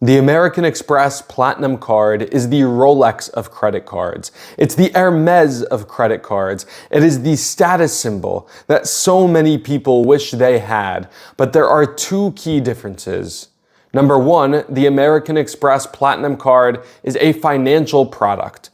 The American Express Platinum Card is the Rolex of credit cards. It's the Hermes of credit cards. It is the status symbol that so many people wish they had. But there are two key differences. Number one, the American Express Platinum Card is a financial product.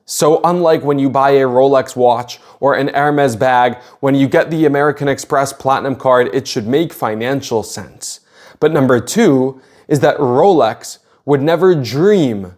So unlike when you buy a Rolex watch or an Hermes bag, when you get the American Express Platinum Card, it should make financial sense. But number two is that Rolex would never dream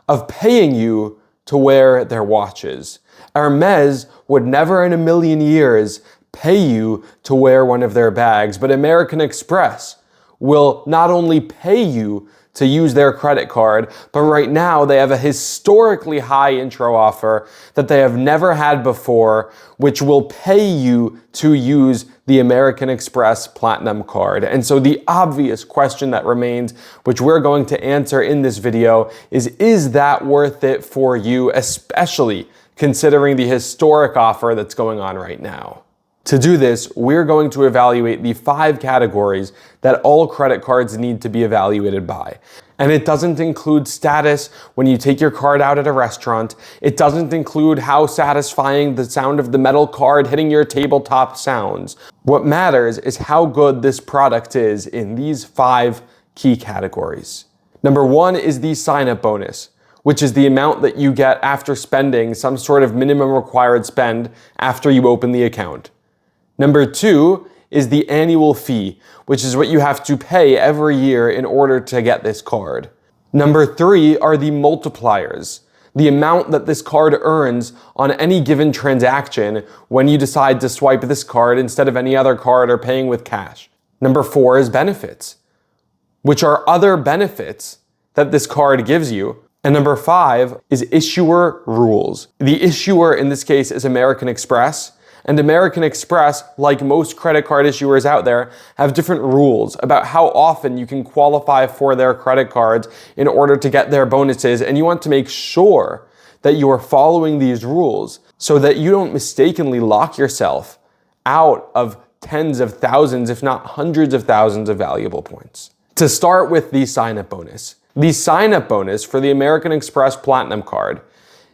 of paying you to wear their watches. Hermes would never in a million years pay you to wear one of their bags, but American Express will not only pay you to use their credit card, but right now they have a historically high intro offer that they have never had before, which will pay you to use the American Express Platinum Card. And so the obvious question that remains, which we're going to answer in this video, is that worth it for you, especially considering the historic offer that's going on right now? To do this, we're going to evaluate the 5 categories that all credit cards need to be evaluated by. And it doesn't include status when you take your card out at a restaurant. It doesn't include how satisfying the sound of the metal card hitting your tabletop sounds. What matters is how good this product is in these 5 key categories. Number 1 is the sign-up bonus, which is the amount that you get after spending some sort of minimum required spend after you open the account. Number 2 is the annual fee, which is what you have to pay every year in order to get this card. Number 3 are the multipliers, the amount that this card earns on any given transaction when you decide to swipe this card instead of any other card or paying with cash. Number 4 is benefits, which are other benefits that this card gives you. And number 5 is issuer rules. The issuer in this case is American Express. And American Express, like most credit card issuers out there, have different rules about how often you can qualify for their credit cards in order to get their bonuses. And you want to make sure that you are following these rules so that you don't mistakenly lock yourself out of tens of thousands, if not hundreds of thousands of valuable points. To start with the sign-up bonus. The sign-up bonus for the American Express Platinum Card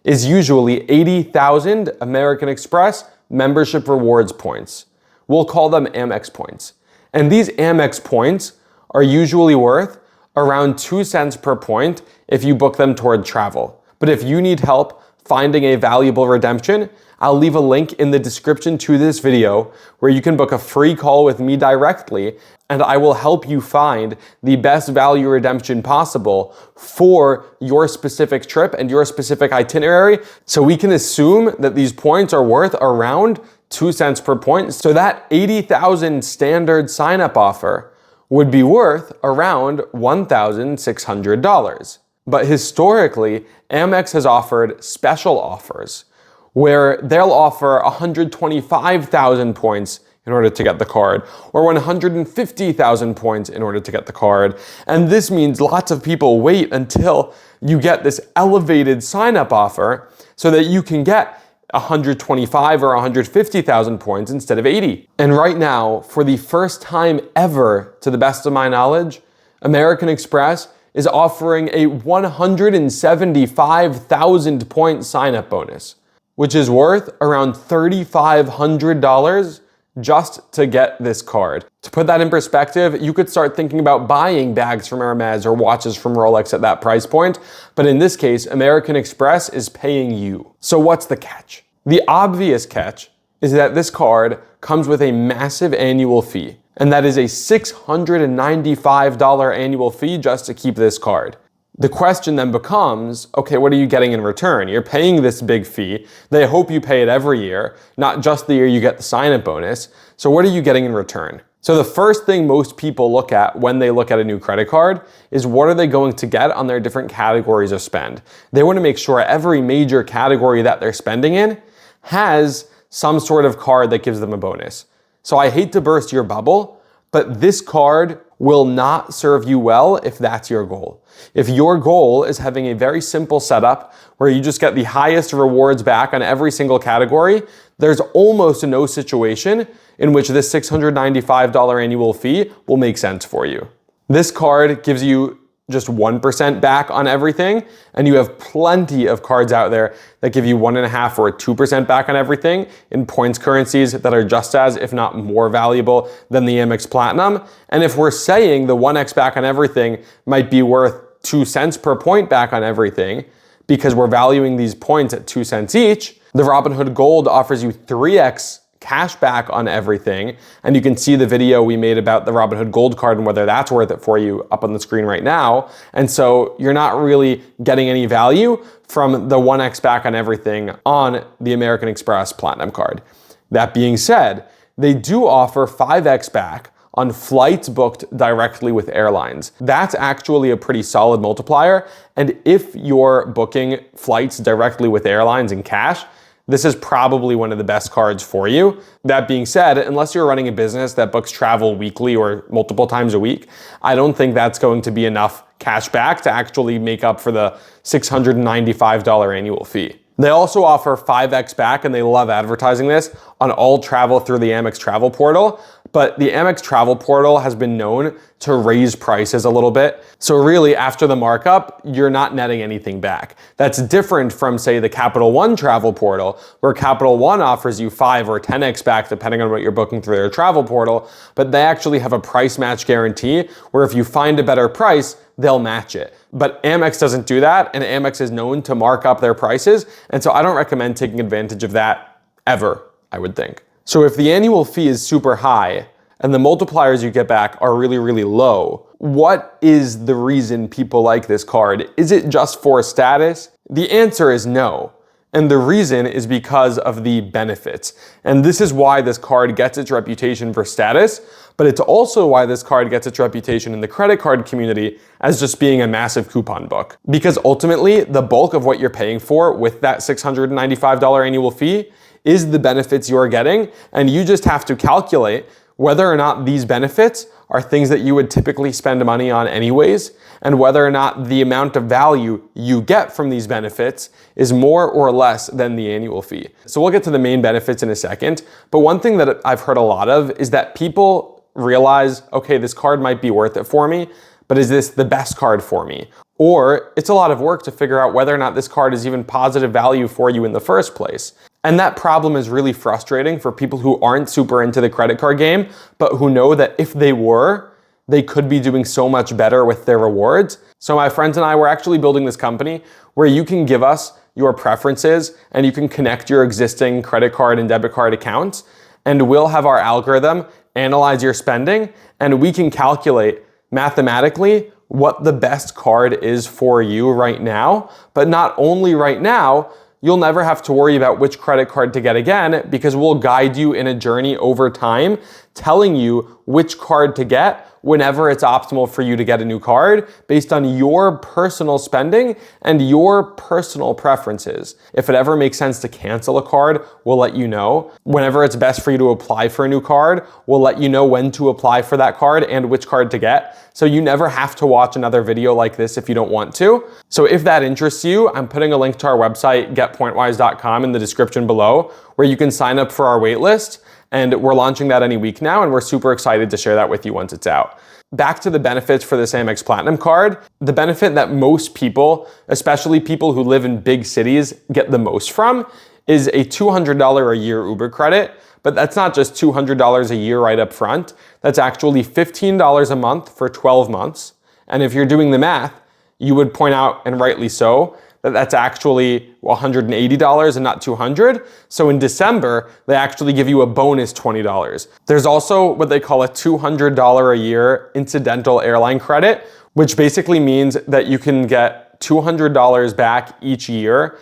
is usually 80,000 American Express membership rewards points. We'll call them Amex points. And these Amex points are usually worth around 2 cents per point if you book them toward travel. But if you need help finding a valuable redemption, I'll leave a link in the description to this video where you can book a free call with me directly, and I will help you find the best value redemption possible for your specific trip and your specific itinerary. So we can assume that these points are worth around 2 cents per point. So that 80,000 standard sign-up offer would be worth around $1,600. But historically, Amex has offered special offers where they'll offer 125,000 points in order to get the card, or 150,000 points in order to get the card. And this means lots of people wait until you get this elevated sign-up offer so that you can get 125 or 150,000 points instead of 80. And right now, for the first time ever, to the best of my knowledge, American Express is offering a 175,000 point sign-up bonus, which is worth around $3,500 just to get this card. To put that in perspective, you could start thinking about buying bags from Hermes or watches from Rolex at that price point, but in this case, American Express is paying you. So what's the catch? The obvious catch is that this card comes with a massive annual fee, and that is a $695 annual fee just to keep this card. The question then becomes, okay, what are you getting in return? You're paying this big fee. They hope you pay it every year, not just the year you get the sign-up bonus. So what are you getting in return? So the first thing most people look at when they look at a new credit card is what are they going to get on their different categories of spend. They want to make sure every major category that they're spending in has some sort of card that gives them a bonus. So I hate to burst your bubble, but this card will not serve you well if that's your goal. If your goal is having a very simple setup where you just get the highest rewards back on every single category, there's almost no situation in which this $695 annual fee will make sense for you. This card gives you just 1% back on everything, and you have plenty of cards out there that give you 1.5 or 2% back on everything in points currencies that are just as, if not more valuable than the Amex Platinum. And if we're saying the 1x back on everything might be worth 2 cents per point back on everything, because we're valuing these points at 2 cents each, the Robinhood Gold offers you 3x cash back on everything. And you can see the video we made about the Robinhood Gold card and whether that's worth it for you up on the screen right now. And so you're not really getting any value from the 1x back on everything on the American Express Platinum card. That being said, they do offer 5x back on flights booked directly with airlines. That's actually a pretty solid multiplier. And if you're booking flights directly with airlines in cash, this is probably one of the best cards for you. That being said, unless you're running a business that books travel weekly or multiple times a week, I don't think that's going to be enough cash back to actually make up for the $695 annual fee. They also offer 5x back, and they love advertising this, on all travel through the Amex Travel Portal. But the Amex Travel Portal has been known to raise prices a little bit. So really, after the markup, you're not netting anything back. That's different from, say, the Capital One Travel Portal, where Capital One offers you 5 or 10x back, depending on what you're booking through their travel portal. But they actually have a price match guarantee, where if you find a better price, they'll match it. But Amex doesn't do that, and Amex is known to mark up their prices. And so I don't recommend taking advantage of that ever, I would think. So if the annual fee is super high and the multipliers you get back are really, really low, what is the reason people like this card? Is it just for status? The answer is no. And the reason is because of the benefits. And this is why this card gets its reputation for status, but it's also why this card gets its reputation in the credit card community as just being a massive coupon book. Because ultimately, the bulk of what you're paying for with that $695 annual fee is the benefits you're getting, and you just have to calculate whether or not these benefits are things that you would typically spend money on anyways, and whether or not the amount of value you get from these benefits is more or less than the annual fee. So we'll get to the main benefits in a second, but one thing that I've heard a lot of is that people realize, okay, this card might be worth it for me, but is this the best card for me? Or it's a lot of work to figure out whether or not this card is even positive value for you in the first place. And that problem is really frustrating for people who aren't super into the credit card game, but who know that if they were, they could be doing so much better with their rewards. So my friends and I were actually building this company where you can give us your preferences and you can connect your existing credit card and debit card accounts, and we'll have our algorithm analyze your spending, and we can calculate mathematically what the best card is for you right now. But not only right now, you'll never have to worry about which credit card to get again, because we'll guide you in a journey over time, telling you which card to get whenever it's optimal for you to get a new card based on your personal spending and your personal preferences. If it ever makes sense to cancel a card, we'll let you know. Whenever it's best for you to apply for a new card, we'll let you know when to apply for that card and which card to get. So you never have to watch another video like this if you don't want to. So if that interests you, I'm putting a link to our website, getpointwise.com, in the description below, where you can sign up for our waitlist. And we're launching that any week now, and we're super excited to share that with you once it's out. Back to the benefits for this Amex Platinum card. The benefit that most people, especially people who live in big cities, get the most from is a $200 a year Uber credit. But that's not just $200 a year right up front. That's actually $15 a month for 12 months. And if you're doing the math, you would point out, and rightly so, that's actually $180 and not $200. So in December, they actually give you a bonus $20. There's also what they call a $200 a year incidental airline credit, which basically means that you can get $200 back each year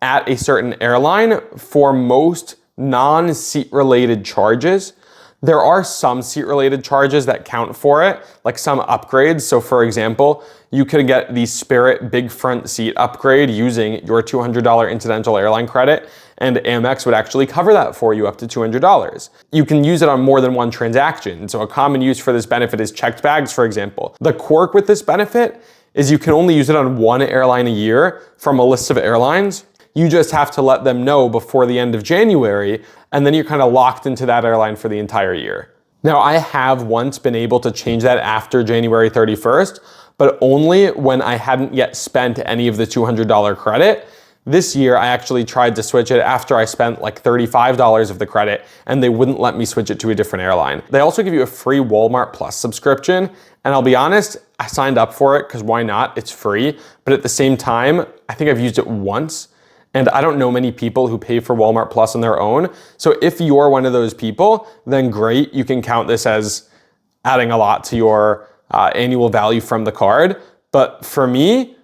at a certain airline for most non-seat related charges. There are some seat-related charges that count for it, like some upgrades. So for example, you could get the Spirit Big Front Seat upgrade using your $200 incidental airline credit, and Amex would actually cover that for you up to $200. You can use it on more than one transaction. So a common use for this benefit is checked bags, for example. The quirk with this benefit is you can only use it on one airline a year from a list of airlines. You just have to let them know before the end of January, and then you're kind of locked into that airline for the entire year. Now, I have once been able to change that after January 31st, but only when I hadn't yet spent any of the $200 credit. This year, I actually tried to switch it after I spent like $35 of the credit, and they wouldn't let me switch it to a different airline. They also give you a free Walmart Plus subscription, and I'll be honest, I signed up for it because why not? It's free, but at the same time, I think I've used it once, and I don't know many people who pay for Walmart Plus on their own. So if you're one of those people, then great, you can count this as adding a lot to your annual value from the card. But for me,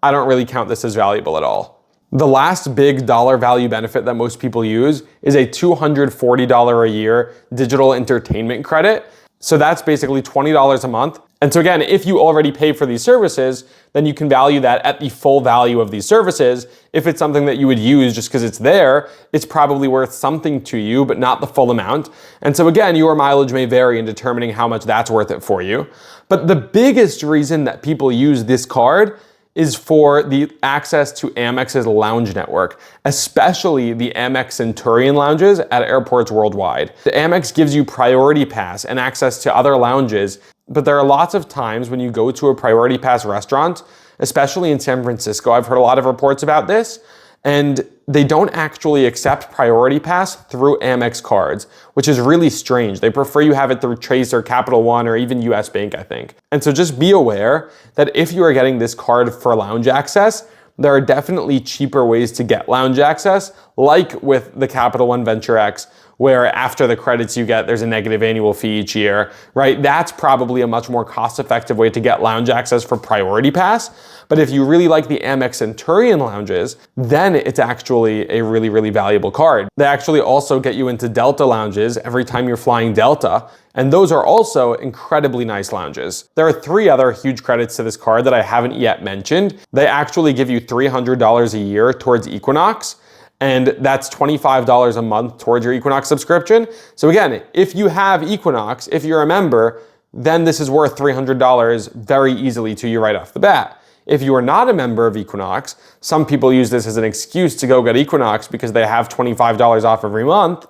I don't really count this as valuable at all. The last big dollar value benefit that most people use is a $240 a year digital entertainment credit. So that's basically $20 a month. And so again, if you already pay for these services, then you can value that at the full value of these services. If it's something that you would use just because it's there, it's probably worth something to you, but not the full amount. And so again, your mileage may vary in determining how much that's worth it for you. But the biggest reason that people use this card is for the access to Amex's lounge network, especially the Amex Centurion lounges at airports worldwide. The Amex gives you priority pass and access to other lounges, but there are lots of times when you go to a priority pass restaurant, especially in San Francisco, I've heard a lot of reports about this, and they don't actually accept priority pass through Amex cards, which is really strange. They prefer you have it through Chase or Capital One or even US Bank, I think. And so just be aware that if you are getting this card for lounge access, there are definitely cheaper ways to get lounge access, like with the Capital One Venture X, where after the credits you get, there's a negative annual fee each year, right? That's probably a much more cost-effective way to get lounge access for priority pass. But if you really like the Amex Centurion lounges, then it's actually a really, really valuable card. They actually also get you into Delta lounges every time you're flying Delta, and those are also incredibly nice lounges. There are 3 other huge credits to this card that I haven't yet mentioned. They actually give you $300 a year towards Equinox, and that's $25 a month towards your Equinox subscription. So again, if you have Equinox, if you're a member, then this is worth $300 very easily to you right off the bat. If you are not a member of Equinox, some people use this as an excuse to go get Equinox because they have $25 off every month.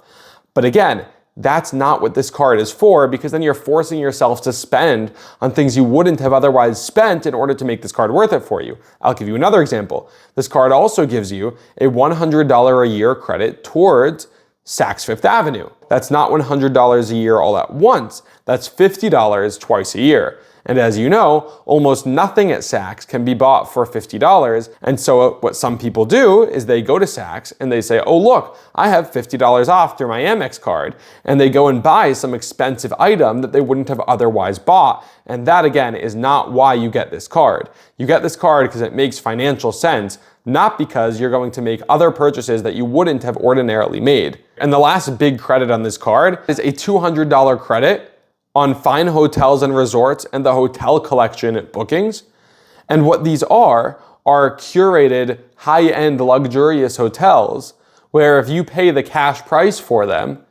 But again, that's not what this card is for, because then you're forcing yourself to spend on things you wouldn't have otherwise spent in order to make this card worth it for you. I'll give you another example. This card also gives you a $100 a year credit towards Saks Fifth Avenue. That's not $100 a year all at once. That's $50 twice a year. And as you know, almost nothing at Saks can be bought for $50. And so what some people do is they go to Saks and they say, oh look, I have $50 off through my Amex card. And they go and buy some expensive item that they wouldn't have otherwise bought. And that again is not why you get this card. You get this card because it makes financial sense, not because you're going to make other purchases that you wouldn't have ordinarily made. And the last big credit on this card is a $200 credit on fine hotels and resorts and the hotel collection bookings. And what these are curated high-end luxurious hotels where if you pay the cash price for them,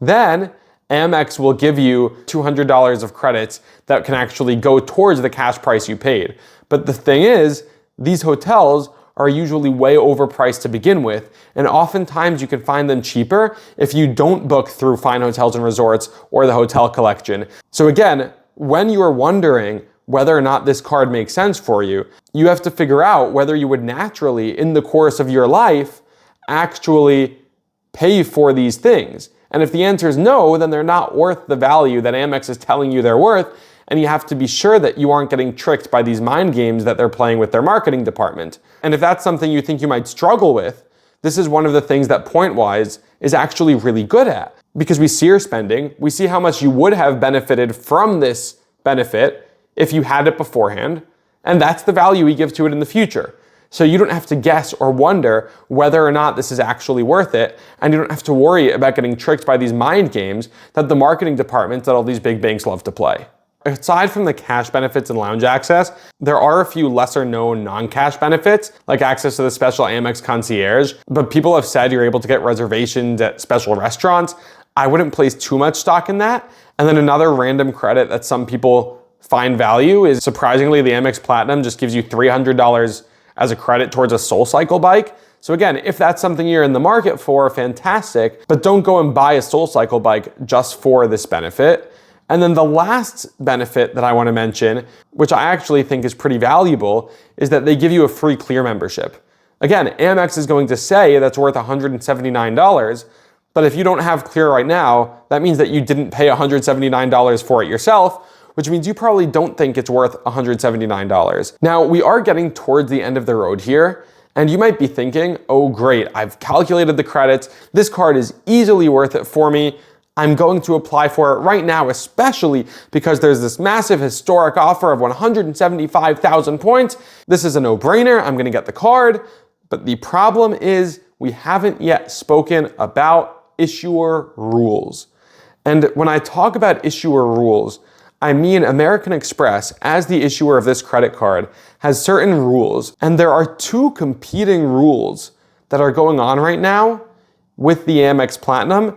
then Amex will give you $200 of credits that can actually go towards the cash price you paid. But the thing is, these hotels are usually way overpriced to begin with, and oftentimes you can find them cheaper if you don't book through fine hotels and resorts or the hotel collection. So again, when you are wondering whether or not this card makes sense for you, you have to figure out whether you would naturally, in the course of your life, actually pay for these things. And if the answer is no, then they're not worth the value that Amex is telling you they're worth, and you have to be sure that you aren't getting tricked by these mind games that they're playing with their marketing department. And if that's something you think you might struggle with, this is one of the things that PointWise is actually really good at. Because we see your spending, we see how much you would have benefited from this benefit if you had it beforehand, and that's the value we give to it in the future. So you don't have to guess or wonder whether or not this is actually worth it, and you don't have to worry about getting tricked by these mind games that the marketing departments at all these big banks love to play. Aside from the cash benefits and lounge access, there are a few lesser known non-cash benefits, like access to the special Amex concierge, but people have said you're able to get reservations at special restaurants. I wouldn't place too much stock in that. And then another random credit that some people find value is, surprisingly, the Amex Platinum just gives you $300 as a credit towards a SoulCycle bike. So again, if that's something you're in the market for, fantastic, but don't go and buy a SoulCycle bike just for this benefit. And then the last benefit that I want to mention, which I actually think is pretty valuable, is that they give you a free Clear membership. Again, Amex is going to say that's worth $179, but if you don't have Clear right now, that means that you didn't pay $179 for it yourself, which means you probably don't think it's worth $179. Now, we are getting towards the end of the road here, and you might be thinking, oh great, I've calculated the credits, this card is easily worth it for me, I'm going to apply for it right now, especially because there's this massive historic offer of 175,000 points. This is a no-brainer, I'm gonna get the card, but the problem is we haven't yet spoken about issuer rules. And when I talk about issuer rules, I mean American Express, as the issuer of this credit card, has certain rules, and there are two competing rules that are going on right now with the Amex Platinum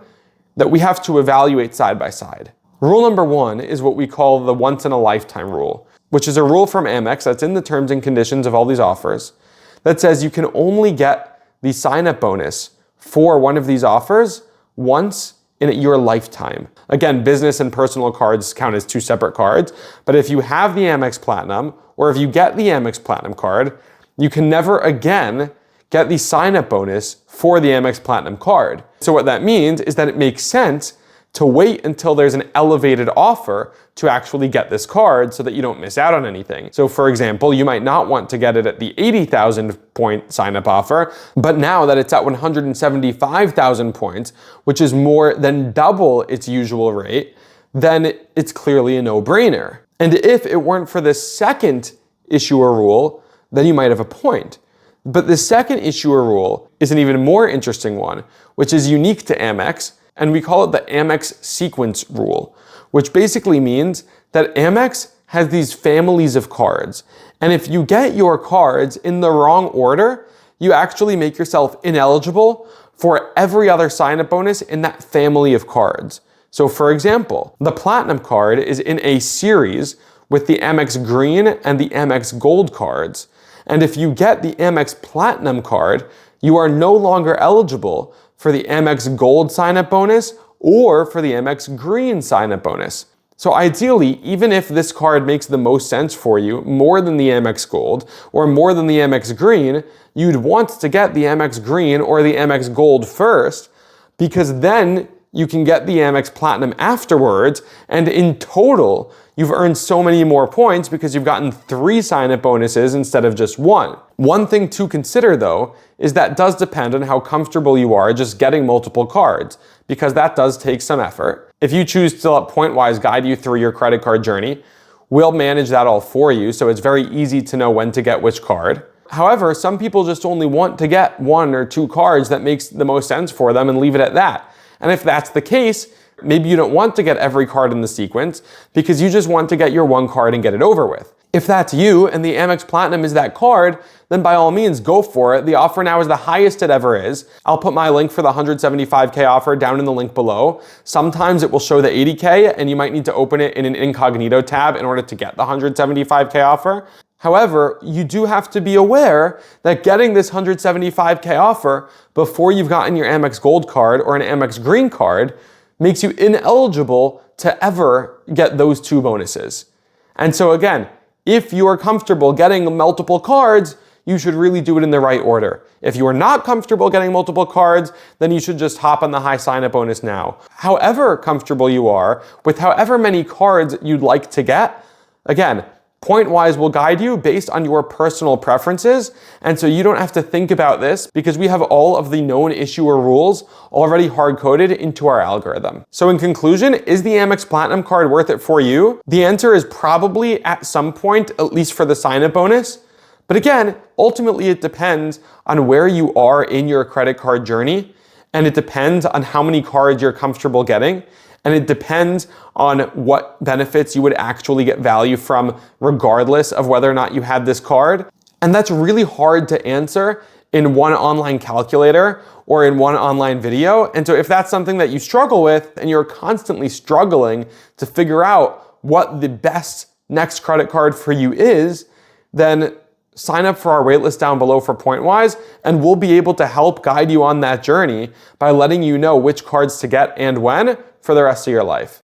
that we have to evaluate side by side. Rule number one is what we call the once-in-a-lifetime rule, which is a rule from Amex that's in the terms and conditions of all these offers that says you can only get the sign-up bonus for one of these offers once in your lifetime. Again, business and personal cards count as two separate cards, but if you have the Amex Platinum, or if you get the Amex Platinum card, you can never again get the sign-up bonus for the Amex Platinum card. So what that means is that it makes sense to wait until there's an elevated offer to actually get this card so that you don't miss out on anything. So for example, you might not want to get it at the 80,000 point sign-up offer, but now that it's at 175,000 points, which is more than double its usual rate, then it's clearly a no-brainer. And if it weren't for this second issuer rule, then you might have a point. But the second issuer rule is an even more interesting one, which is unique to Amex, and we call it the Amex sequence rule, which basically means that Amex has these families of cards. And if you get your cards in the wrong order, you actually make yourself ineligible for every other sign-up bonus in that family of cards. So for example, the Platinum card is in a series with the Amex Green and the Amex Gold cards. And if you get the Amex Platinum card, you are no longer eligible for the Amex Gold sign-up bonus or for the Amex Green sign-up bonus. So ideally, even if this card makes the most sense for you, more than the Amex Gold or more than the Amex Green, you'd want to get the Amex Green or the Amex Gold first, because then you can get the Amex Platinum afterwards, and in total, you've earned so many more points because you've gotten 3 sign-up bonuses instead of just 1. One thing to consider though, is that does depend on how comfortable you are just getting multiple cards, because that does take some effort. If you choose to let PointWise guide you through your credit card journey, we'll manage that all for you, so it's very easy to know when to get which card. However, some people just only want to get 1 or 2 cards that makes the most sense for them and leave it at that. And if that's the case, maybe you don't want to get every card in the sequence because you just want to get your 1 card and get it over with. If that's you and the Amex Platinum is that card, then by all means go for it. The offer now is the highest it ever is. I'll put my link for the 175K offer down in the link below. Sometimes it will show the 80K and you might need to open it in an incognito tab in order to get the 175K offer. However, you do have to be aware that getting this 175K offer before you've gotten your Amex Gold card or an Amex Green card makes you ineligible to ever get those 2 bonuses. And so again, if you are comfortable getting multiple cards, you should really do it in the right order. If you are not comfortable getting multiple cards, then you should just hop on the high sign-up bonus now. However comfortable you are with however many cards you'd like to get, again, PointWise will guide you based on your personal preferences, and so you don't have to think about this because we have all of the known issuer rules already hard-coded into our algorithm. So in conclusion, is the Amex Platinum card worth it for you? The answer is probably at some point, at least for the sign-up bonus. But again, ultimately it depends on where you are in your credit card journey, and it depends on how many cards you're comfortable getting. And it depends on what benefits you would actually get value from regardless of whether or not you had this card. And that's really hard to answer in one online calculator or in one online video. And so if that's something that you struggle with and you're constantly struggling to figure out what the best next credit card for you is, then sign up for our waitlist down below for PointWise, and we'll be able to help guide you on that journey by letting you know which cards to get and when for the rest of your life.